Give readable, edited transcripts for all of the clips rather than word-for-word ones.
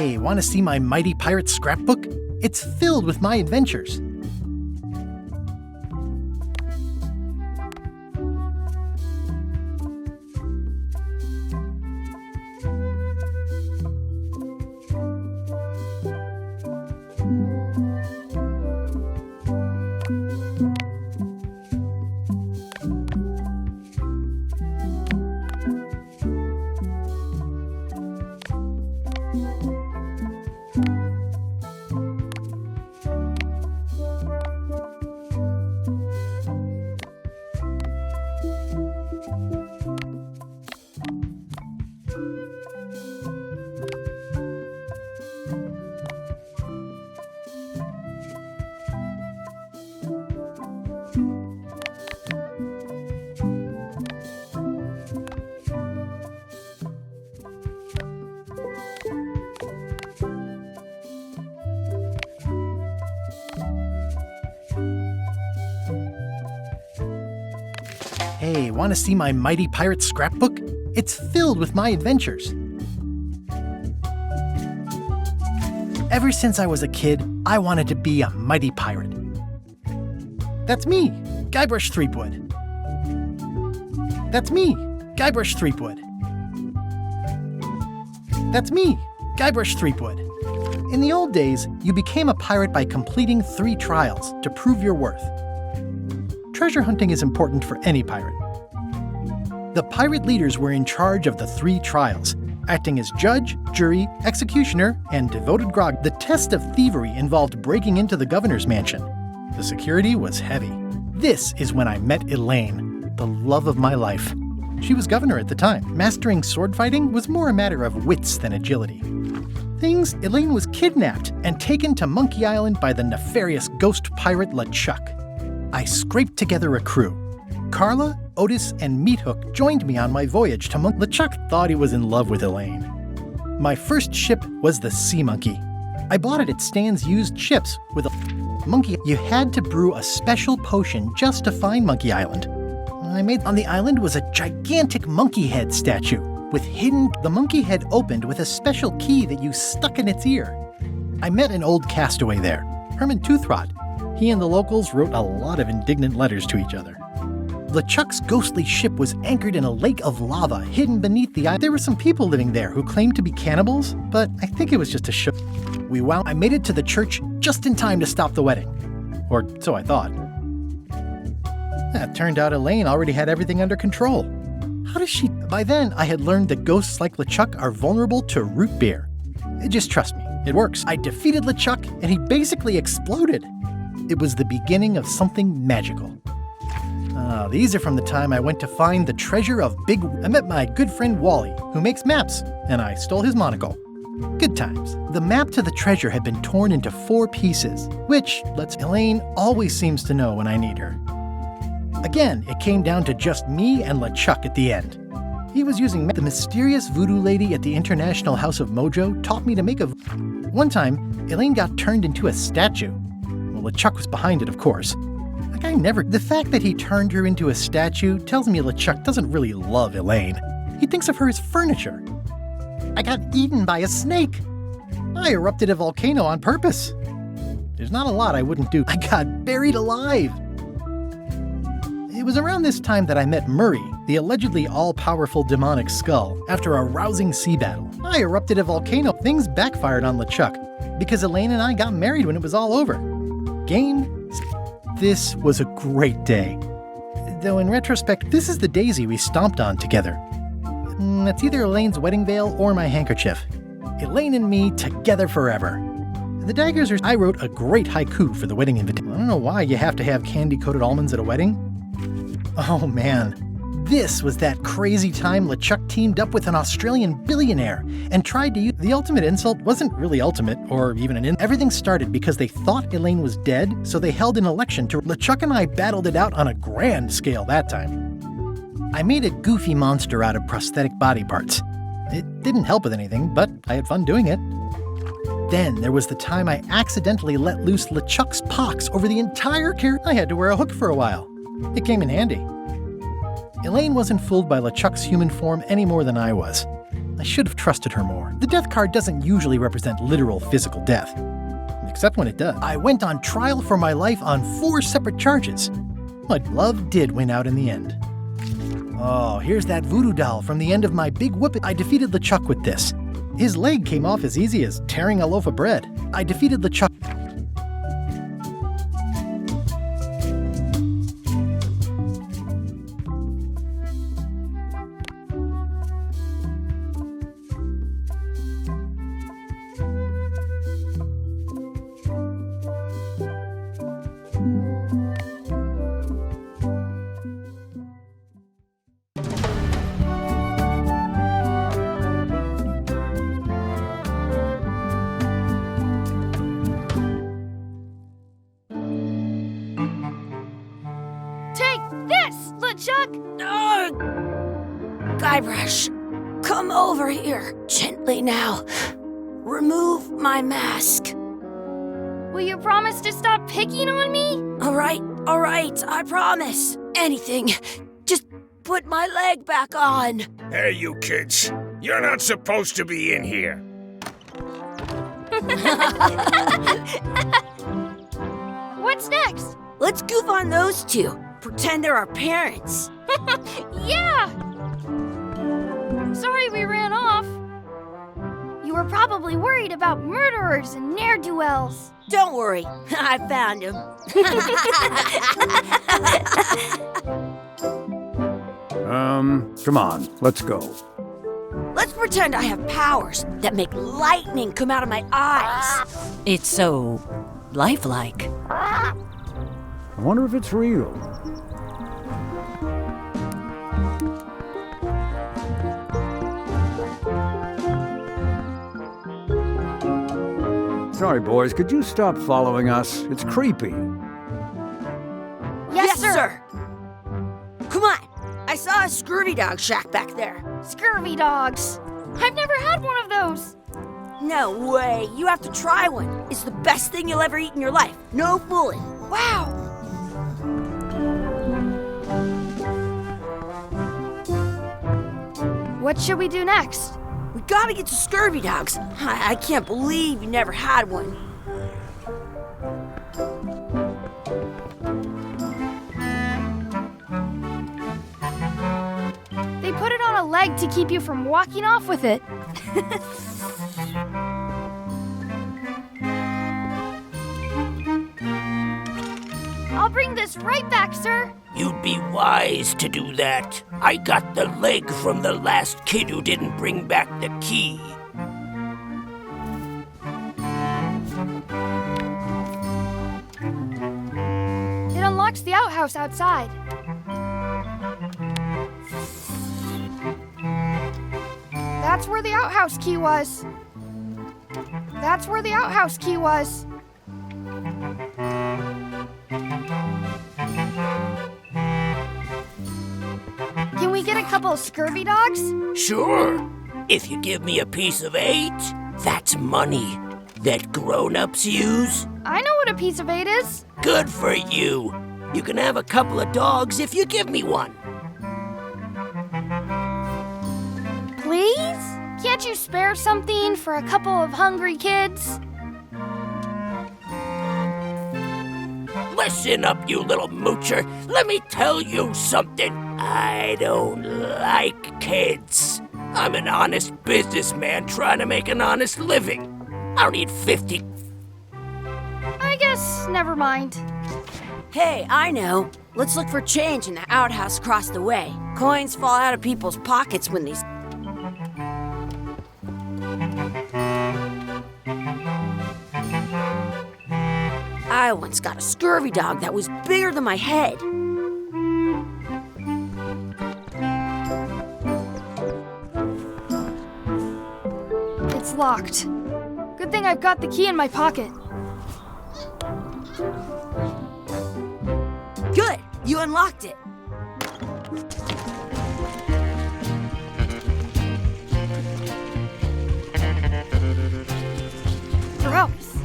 Hey, want to see my mighty pirate scrapbook? It's filled with my adventures. Hey, want to see my mighty pirate scrapbook? It's filled with my adventures. Ever since I was a kid, I wanted to be a mighty pirate. That's me, Guybrush Threepwood. That's me, Guybrush Threepwood. That's me, Guybrush Threepwood. In the old days, you became a pirate by completing 3 trials to prove your worth. Treasure hunting is important for any pirate. The pirate leaders were in charge of the 3 trials, acting as judge, jury, executioner, and devoted grog. The test of thievery involved breaking into the governor's mansion. The security was heavy. This is when I met Elaine, the love of my life. She was governor at the time. Mastering sword fighting was more a matter of wits than agility. Elaine was kidnapped and taken to Monkey Island by the nefarious ghost pirate LeChuck. I scraped together a crew. Carla, Otis, and Meathook joined me on my voyage to LeChuck thought he was in love with Elaine. My first ship was the Sea Monkey. I bought it at Stan's used ships with a monkey. You had to brew a special potion just to find Monkey Island. On the island was a gigantic monkey head statue with the monkey head opened with a special key that you stuck in its ear. I met an old castaway there, Herman Toothrot. He and the locals wrote a lot of indignant letters to each other. LeChuck's ghostly ship was anchored in a lake of lava hidden beneath the island. There were some people living there who claimed to be cannibals, but I think it was just a show. I made it to the church just in time to stop the wedding. Or so I thought. It turned out Elaine already had everything under control. How does she? By then, I had learned that ghosts like LeChuck are vulnerable to root beer. Just trust me, it works. I defeated LeChuck, and he basically exploded. It was the beginning of something magical. These are from the time I went to find the treasure of I met my good friend Wally, who makes maps, and I stole his monocle. Good times. The map to the treasure had been torn into 4 pieces, which Elaine always seems to know when I need her. Again, it came down to just me and LeChuck at the end. He was using the mysterious voodoo lady at the International House of Mojo taught me to make One time, Elaine got turned into a statue. Well, LeChuck was behind it, of course. The fact that he turned her into a statue tells me LeChuck doesn't really love Elaine. He thinks of her as furniture. I got eaten by a snake. I erupted a volcano on purpose. There's not a lot I wouldn't do. I got buried alive. It was around this time that I met Murray, the allegedly all-powerful demonic skull, after a rousing sea battle. I erupted a volcano. Things backfired on LeChuck, because Elaine and I got married when it was all over. This was a great day. Though in retrospect, this is the daisy we stomped on together. It's either Elaine's wedding veil or my handkerchief. Elaine and me together forever. The daggers I wrote a great haiku for the wedding invitation. I don't know why you have to have candy-coated almonds at a wedding. Oh man, this was that crazy time LeChuck teamed up with an Australian billionaire and tried to use the ultimate insult. Wasn't really ultimate or even everything started because they thought Elaine was dead, so they held an election to LeChuck and I battled it out on a grand scale that time. I made a goofy monster out of prosthetic body parts. It didn't help with anything, but I had fun doing it. Then there was the time I accidentally let loose LeChuck's pox over the entire I had to wear a hook for a while. It came in handy. Elaine wasn't fooled by LeChuck's human form any more than I was. I should have trusted her more. The death card doesn't usually represent literal physical death. Except when it does. I went on trial for my life on 4 separate charges. But love did win out in the end. Oh, here's that voodoo doll from the end of my big whooping. I defeated LeChuck with this. His leg came off as easy as tearing a loaf of bread. I defeated LeChuck. Chuck! Guybrush, come over here. Gently now. Remove my mask. Will you promise to stop picking on me? All right, I promise. Anything. Just put my leg back on. Hey, you kids. You're not supposed to be in here. What's next? Let's goof on those two. Pretend they're our parents. Yeah! Sorry we ran off. You were probably worried about murderers and ne'er-do-wells. Don't worry, I found him. Come on, let's go. Let's pretend I have powers that make lightning come out of my eyes. It's so lifelike. I wonder if it's real. Sorry, boys, could you stop following us? It's creepy. Yes, sir. Come on. I saw a scurvy dog shack back there. Scurvy dogs. I've never had one of those. No way. You have to try one. It's the best thing you'll ever eat in your life. No fooling. Wow. What should we do next? We gotta get to scurvy dogs. I can't believe you never had one. They put it on a leg to keep you from walking off with it. I'll bring this right back, sir. You'd be wise to do that. I got the leg from the last kid who didn't bring back the key. It unlocks the outhouse outside. That's where the outhouse key was. That's where the outhouse key was. Can we get a couple of scurvy dogs? Sure. If you give me a piece of 8, that's money that grown-ups use. I know what a piece of 8 is. Good for you. You can have a couple of dogs if you give me one. Please? Can't you spare something for a couple of hungry kids? Listen up, you little moocher. Let me tell you something. I don't like kids. I'm an honest businessman trying to make an honest living. I don't need 50. I guess never mind. Hey, I know. Let's look for change in the outhouse across the way. Coins fall out of people's pockets when these... I once got a scurvy dog that was bigger than my head. It's locked. Good thing I've got the key in my pocket. Good, you unlocked it. Gross.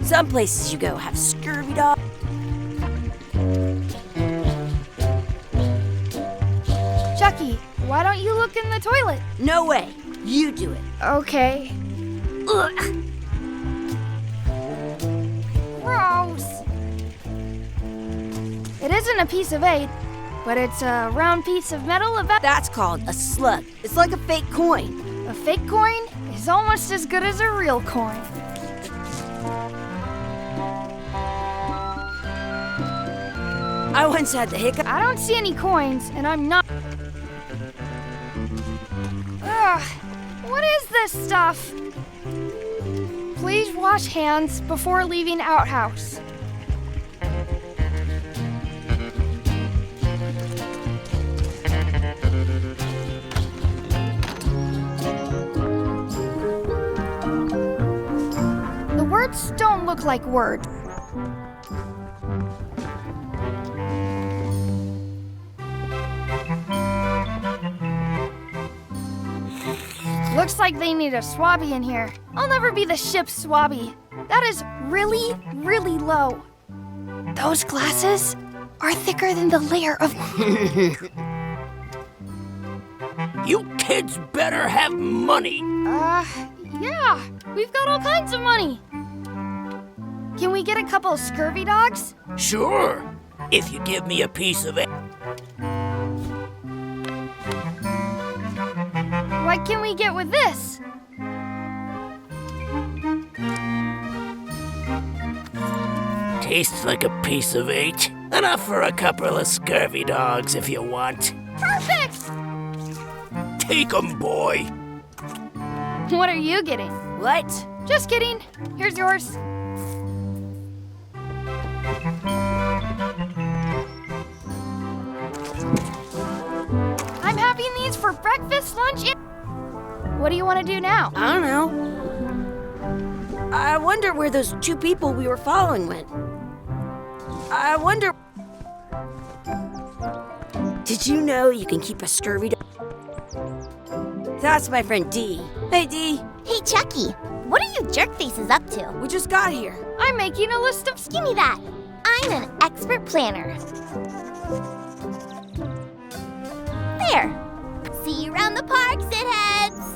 Some places you go have scurvy dogs. Chucky, why don't you look in the toilet? No way. You do it. Okay. Ugh. Gross. It isn't a piece of 8, but it's a round piece of metal about... That's called a slug. It's like a fake coin. A fake coin is almost as good as a real coin. I once had the hiccup. I don't see any coins, and I'm not... Ugh, what is this stuff? Please wash hands before leaving outhouse. The words don't look like words. Looks like they need a swabby in here. I'll never be the ship's swabby. That is really, really low. Those glasses are thicker than the layer of... You kids better have money. Yeah. We've got all kinds of money. Can we get a couple of scurvy dogs? Sure, if you give me a piece of it. What can we get with this? Tastes like a piece of 8. Enough for a couple of scurvy dogs if you want. Perfect! Take 'em, boy. What are you getting? What? Just kidding. Here's yours. I'm having these for breakfast, lunch, and... What do you want to do now? I don't know. I wonder where those 2 people we were following went. I wonder... Did you know you can keep a scurvy dog? That's my friend Dee. Hey, Dee. Hey, Chucky, what are you jerk faces up to? We just got here. I'm making a list of... Give me that. I'm an expert planner. There. See you around the park, shitheads.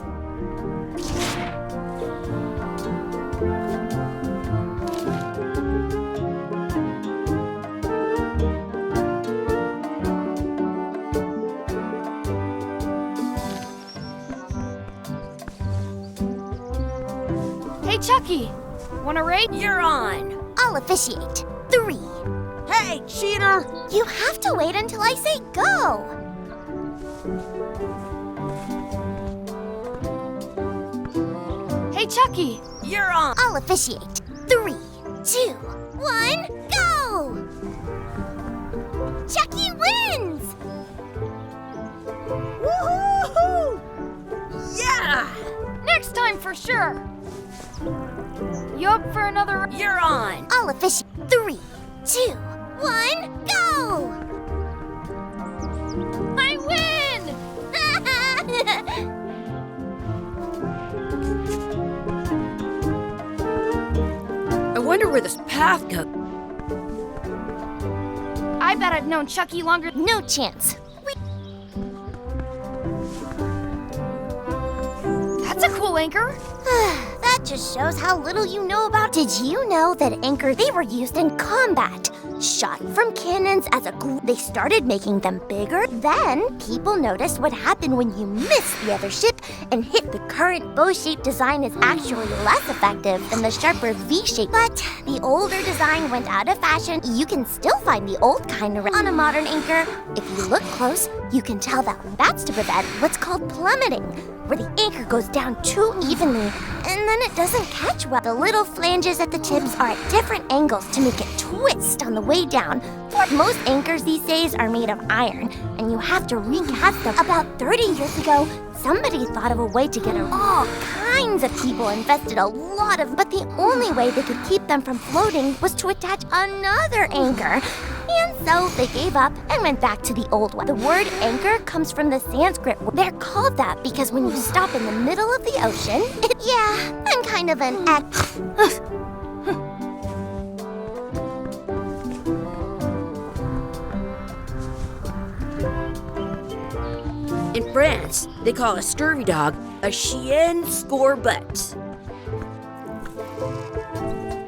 Hey, Chucky. Want to race? You're on. I'll officiate. 3. Hey, cheater! You have to wait until I say go. Hey, Chucky. You're on. I'll officiate. 3, 2, 1, go! Chucky wins! Woohoo! Yeah! Next time for sure. You up for another... You're on. I'll officiate. 3, 2, 1, go! I win! I wonder where this path goes. I bet I've known Chucky longer... No chance. That's a cool anchor. That just shows how little you know about. Did you know that anchors, they were used in combat? Shot from cannons as a group. They started making them bigger. Then people noticed what happened when you missed the other ship and hit. The current bow-shaped design is actually less effective than the sharper V-shape. But the older design went out of fashion. You can still find the old kind around. On a modern anchor, if you look close, you can tell that that's to prevent what's called plummeting, where the anchor goes down too evenly, and then it doesn't catch well. The little flanges at the tips are at different angles to make it twist on the way down. Most anchors these days are made of iron, and you have to recast them. About 30 years ago, somebody thought of a way to get around. All kinds of people invested a lot of, but the only way they could keep them from floating was to attach another anchor. And so they gave up and went back to the old one. The word anchor comes from the Sanskrit. They're called that because when you stop in the middle of the ocean, yeah, I'm kind of an In France, they call a scurvy dog a chien scorbut.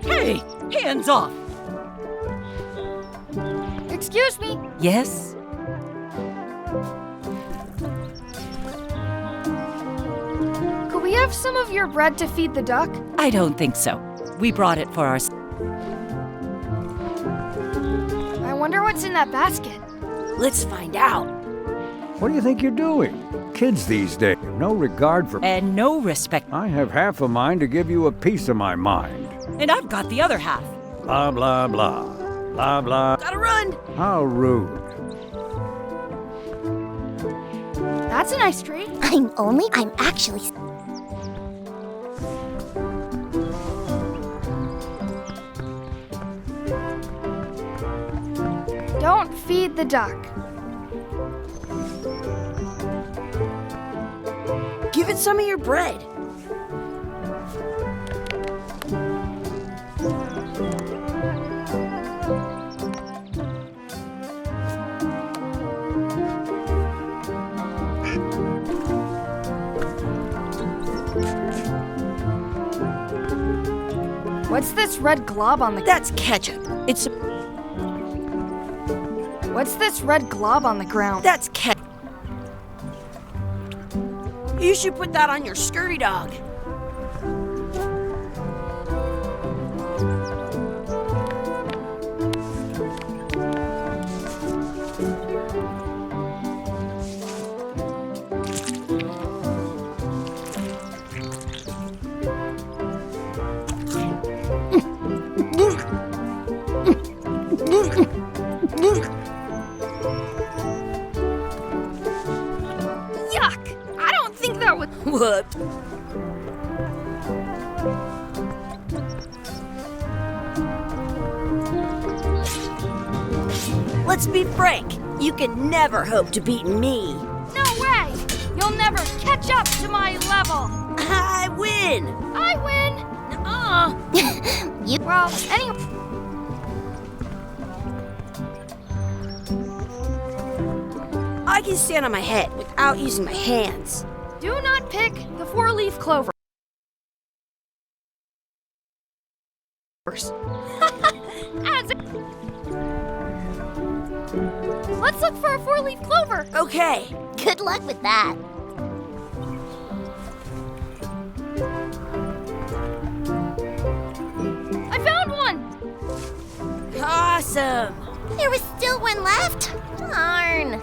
Hey, hands off! Excuse me. Yes? Could we have some of your bread to feed the duck? I don't think so. We brought it for our... I wonder what's in that basket. Let's find out. What do you think you're doing? Kids these days have no regard for... And no respect. I have half a mind to give you a piece of my mind. And I've got the other half. Blah, blah, blah. Blah, blah. Gotta run! How rude. That's a nice treat. I'm actually... Don't feed the duck. Give it some of your bread. What's this red glob on the... That's ketchup. What's this red glob on the ground? That's ketchup. You should put that on your scurvy dog. Yuck! I don't think that would... Whoops. Let's be frank. You can never hope to beat me. No way! You'll never catch up to my level. I win. I win. You... Well, anyway... I can stand on my head without using my hands. Do not pick the four-leaf clover. As Let's look for a four-leaf clover. Okay. Good luck with that. I found one. Awesome. There was still one left. Darn.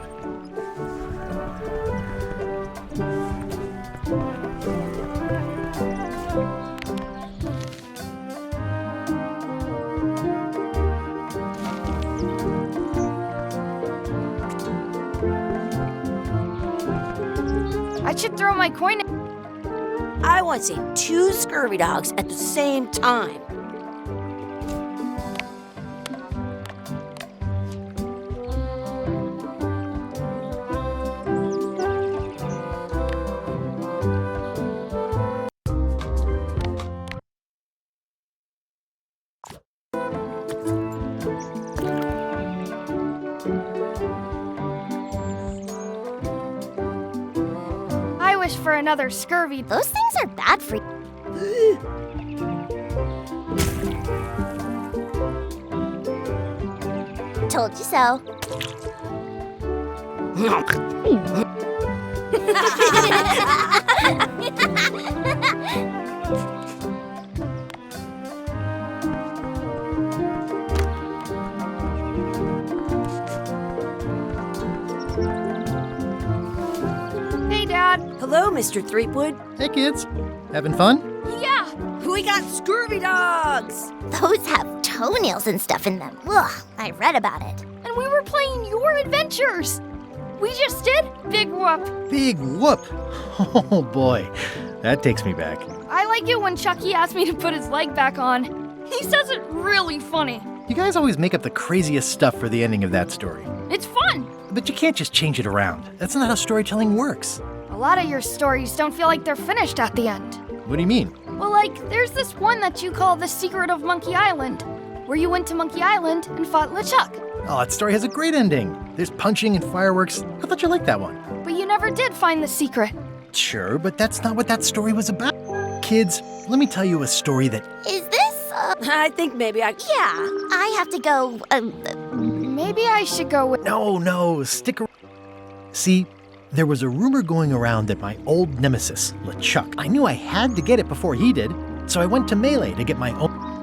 I should throw my coin. I want to save 2 scurvy dogs at the same time. I wish for another scurvy. Those things are bad for you. Told you so. Hey, Dad. Hello, Mr. Threepwood. Hey, kids. Having fun? Yeah. We got scurvy dogs. Those have toenails and stuff in them. Ugh, I read about it. And we were playing your adventures. We just did Big Whoop. Big whoop. Oh, boy. That takes me back. I like it when Chucky asked me to put his leg back on. He says it really funny. You guys always make up the craziest stuff for the ending of that story. It's fun. But you can't just change it around. That's not how storytelling works. A lot of your stories don't feel like they're finished at the end. What do you mean? Well, like, there's this one that you call The Secret of Monkey Island, where you went to Monkey Island and fought LeChuck. Oh, that story has a great ending. There's punching and fireworks. I thought you liked that one. But you never did find the secret. Sure, but that's not what that story was about. Kids, let me tell you a story that... Is this, I think maybe I... Yeah, I have to go, Maybe I should go with... No, stick around. See, there was a rumor going around that my old nemesis, LeChuck, I knew I had to get it before he did, so I went to Melee to get my own...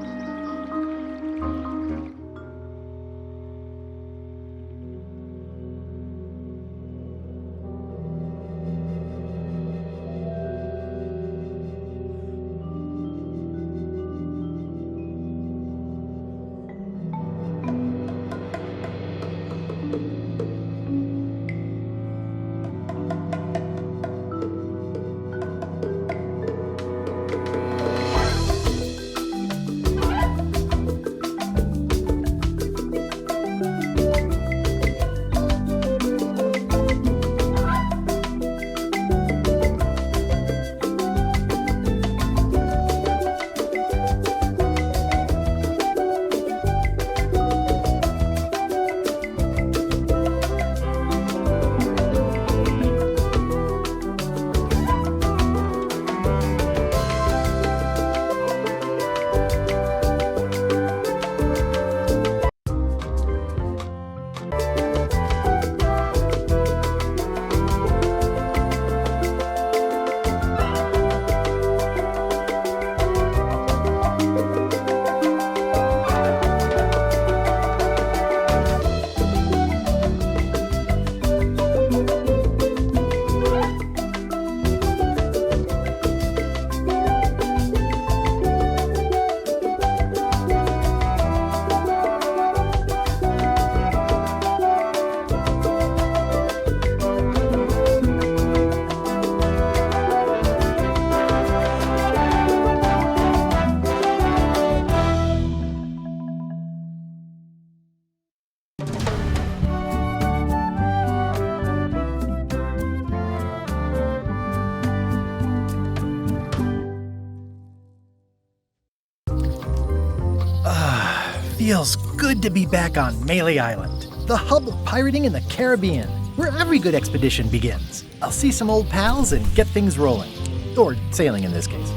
Feels good to be back on Melee Island, the hub of pirating in the Caribbean, where every good expedition begins. I'll see some old pals and get things rolling. Or sailing in this case.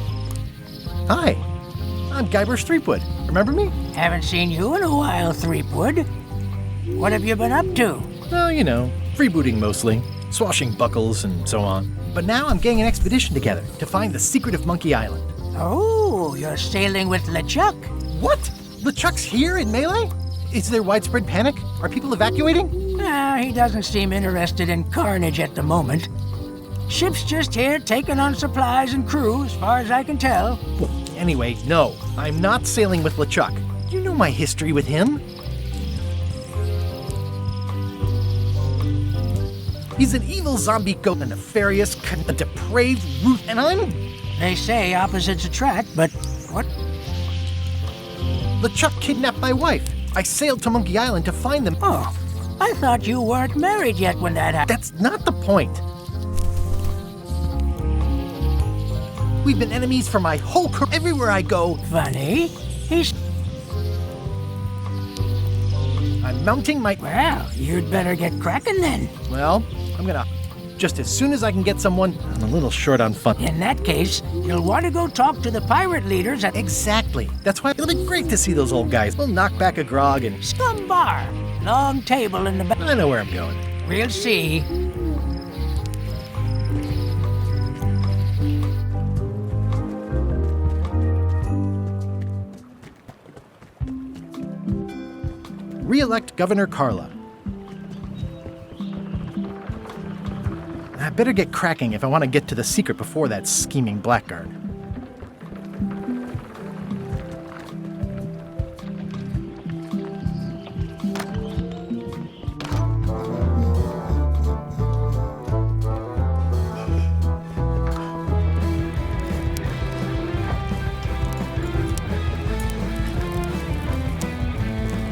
Hi, I'm Guybrush Threepwood. Remember me? Haven't seen you in a while, Threepwood. What have you been up to? Oh, you know, freebooting mostly, swashing buckles and so on. But now I'm getting an expedition together to find the secret of Monkey Island. Oh, you're sailing with LeChuck. What? LeChuck's here in Melee? Is there widespread panic? Are people evacuating? He doesn't seem interested in carnage at the moment. Ship's just here taking on supplies and crew, as far as I can tell. Well, anyway, no, I'm not sailing with LeChuck. You know my history with him. He's an evil zombie goat, a nefarious, a depraved root, and I'm... They say opposites attract, but what? LeChuck kidnapped my wife. I sailed to Monkey Island to find them. Oh, I thought you weren't married yet when that happened. That's not the point. We've been enemies for my whole career. Everywhere I go, Funny. I'm mounting my... Well, you'd better get cracking then. Well, I'm gonna... Just as soon as I can get someone, I'm a little short on fun. In that case, you'll want to go talk to the pirate leaders at... Exactly. That's why it'll be great to see those old guys. We'll knock back a grog and... Scum Bar. Long table in the back. I know where I'm going. We'll see. Re-elect Governor Carla. I better get cracking if I want to get to the secret before that scheming blackguard.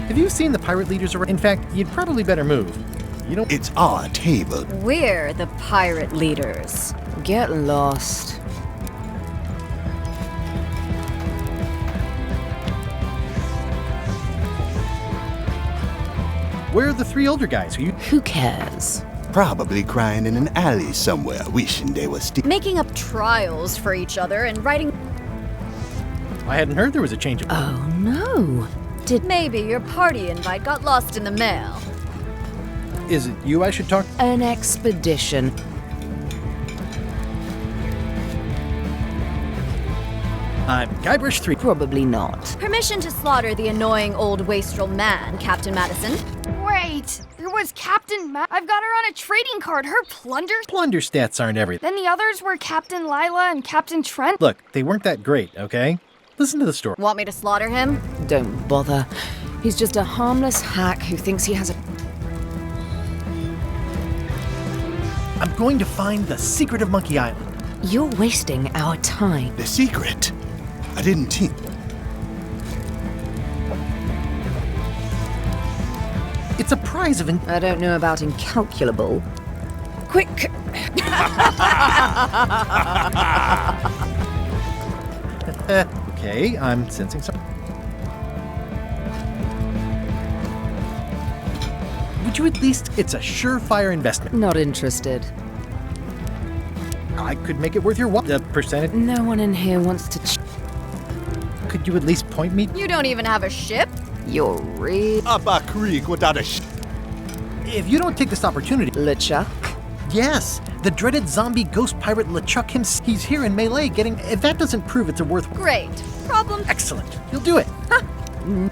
Have you seen the pirate leaders around? In fact, you'd probably better move. You don't... It's our table. We're the pirate leaders. Get lost. Where are the three older guys who you... Who cares? Probably crying in an alley somewhere, wishing they were still. Making up trials for each other and writing. I hadn't heard there was a change of... Oh no. Maybe your party invite got lost in the mail. Is it you I should talk... An expedition. I'm Guybrush 3. Probably not. Permission to slaughter the annoying old wastrel man, Captain Madison. Wait, there was Captain I've got her on a trading card. Her plunder? Plunder stats aren't everything. Then the others were Captain Lila and Captain Trent? Look, they weren't that great, okay? Listen to the story. Want me to slaughter him? Don't bother. He's just a harmless hack who thinks he has a... I'm going to find the secret of Monkey Island. You're wasting our time. The secret? I didn't think. It's a prize of... I don't know about incalculable. Quick! Okay, I'm sensing some... Would you at least... It's a surefire investment. Not interested. I could make it worth your while. The percentage... No one in here wants to... Could you at least point me... You don't even have a ship? You're real... Up a creek without a If you don't take this opportunity... LeChuck? Yes, the dreaded zombie ghost pirate LeChuck himself. He's here in Melee getting... If that doesn't prove it's a worth... Great. Problem... Excellent. You'll do it.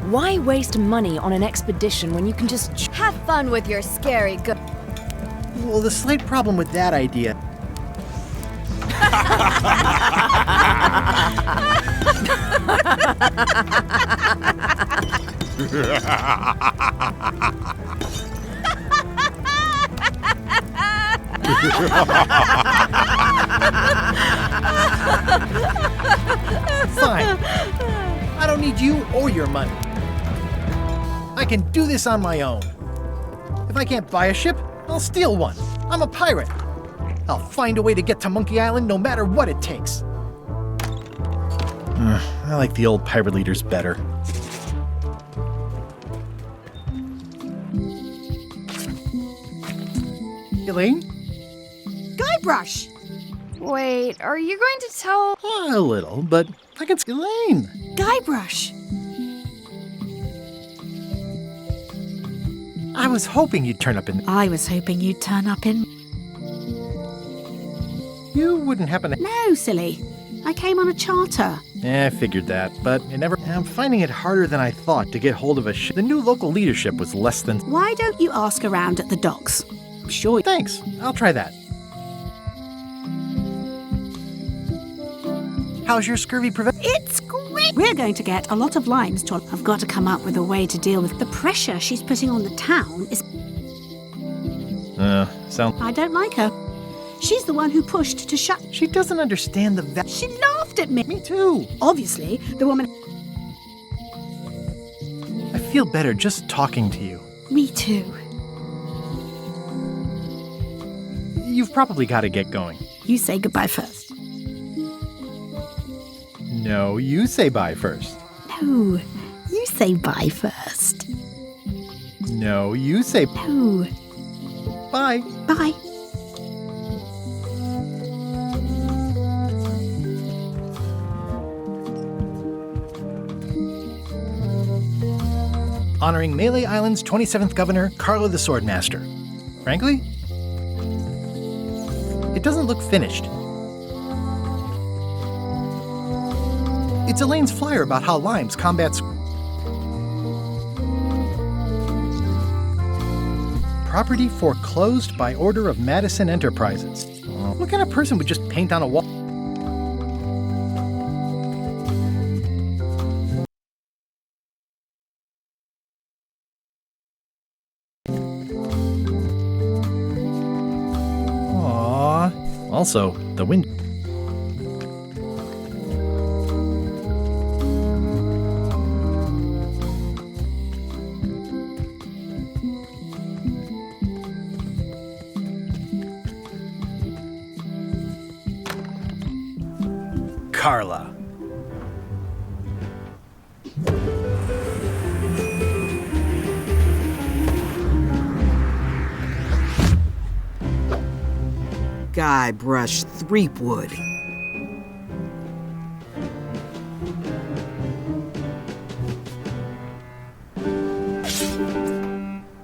Why waste money on an expedition when you can just... Have fun with your scary Well, the slight problem with that idea... Fine. I don't need you or your money. I can do this on my own. If I can't buy a ship, I'll steal one. I'm a pirate. I'll find a way to get to Monkey Island no matter what it takes. I like the old pirate leaders better. Elaine? Guybrush! Wait, are you going to tell... A little, but I can see Elaine. Guybrush! I was hoping you'd turn up in... I was hoping you'd turn up in... You wouldn't happen to... No, silly. I came on a charter. I figured that, but it never... I'm finding it harder than I thought to get hold of a ship. The new local leadership was less than... Why don't you ask around at the docks? I'm sure... Thanks. I'll try that. How's your scurvy prevention? It's great! We're going to get a lot of limes to... I've got to come up with a way to deal with the pressure she's putting on the town is... I don't like her. She's the one who pushed to shut... She doesn't understand the... She laughed at me. Me too. Obviously, the woman... I feel better just talking to you. Me too. You've probably got to get going. You say goodbye first. No, you say bye first. No, you say bye first. No, you say... No. Bye. Bye. Honoring Melee Island's 27th governor, Carlo the Swordmaster. Frankly, it doesn't look finished. It's Elaine's flyer about how limes combats... Property foreclosed by order of Madison Enterprises. What kind of person would just paint on a wall? Aww. Also, the wind... Carla. Guybrush Threepwood.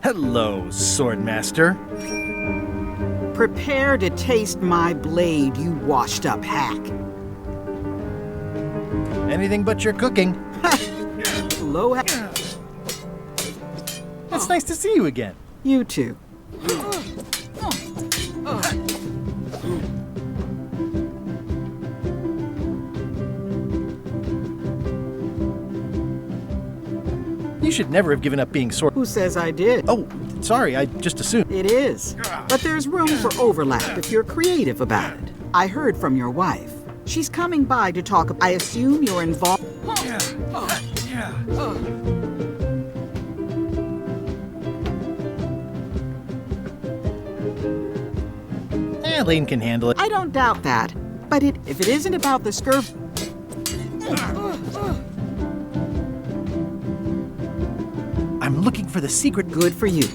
Hello, Swordmaster. Prepare to taste my blade, you washed-up hack. Anything but your cooking. Hello, It's nice to see you again. You too. You should never have given up being sword. Who says I did? Oh, sorry, I just assumed. It is. But there's room for overlap if you're creative about it. I heard from your wife. She's coming by to talk. I assume you're involved. Lane can handle it. I don't doubt that. But if it isn't about the scurf... I'm looking for the secret. Good for you.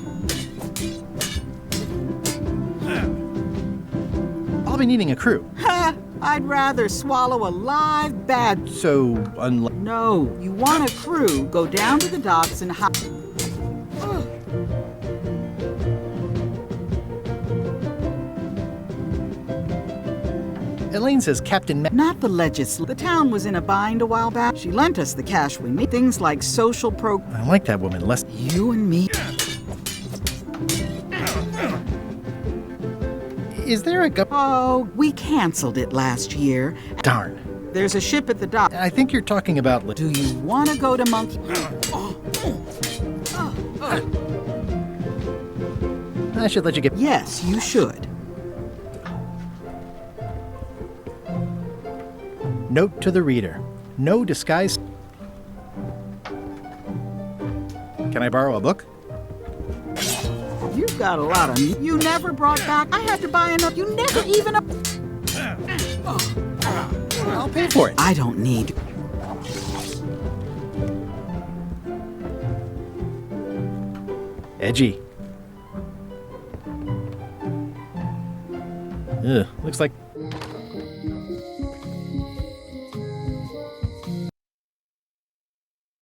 I'll be needing a crew. Ha! I'd rather swallow a live bad... So, No, you want a crew, go down to the docks and Elaine says Captain Not the legislature. The town was in a bind a while back. She lent us the cash we need. Things like social I like that woman less. You and me. Is there a Oh, we canceled it last year. Darn. There's a ship at the dock. I think you're talking about... Do you want to go to Monkey... I should let you get... Yes, you should. Note to the reader. No disguise... Can I borrow a book? You've got a lot of... You never brought back... I had to buy another... You never even... I'll pay for it. I don't need... Edgy. Ugh, looks like